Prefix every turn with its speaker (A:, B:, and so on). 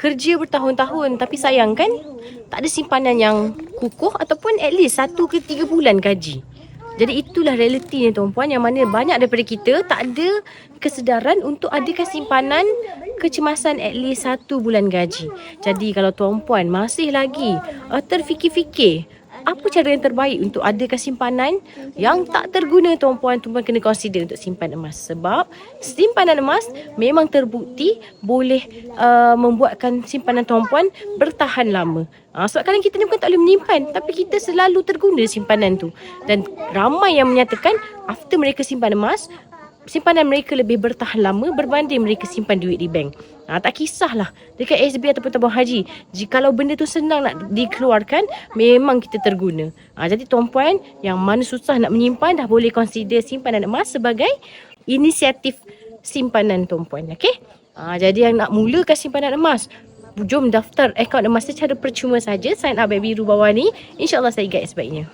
A: kerja bertahun-tahun, tapi sayang kan tak ada simpanan yang kukuh ataupun at least 1 ke 3 bulan gaji. Jadi itulah realiti ni tuan-puan, yang mana banyak daripada kita tak ada kesedaran untuk adakan simpanan kecemasan at least 1 bulan gaji. Jadi kalau tuan-puan masih lagi terfikir-fikir apa cara yang terbaik untuk adakan simpanan yang tak terguna, tuan-puan kena consider untuk simpan emas. Sebab simpanan emas memang terbukti boleh membuatkan simpanan tuan-puan bertahan lama. Sebab kadang kita ni bukan tak boleh menyimpan, tapi kita selalu terguna simpanan tu. Dan ramai yang menyatakan after mereka simpan emas, simpanan mereka lebih bertahan lama berbanding mereka simpan duit di bank. Tak kisahlah dekat SB ataupun tabung haji, jikalau benda tu senang nak dikeluarkan, memang kita terguna. Jadi tuan-puan yang mana susah nak menyimpan, dah boleh consider simpanan emas sebagai inisiatif simpanan tuan-puan. Okay? Jadi yang nak mulakan simpanan emas, jom daftar akaun emas secara percuma saja. Sign up biru bawah ni. InsyaAllah saya guide sebaiknya.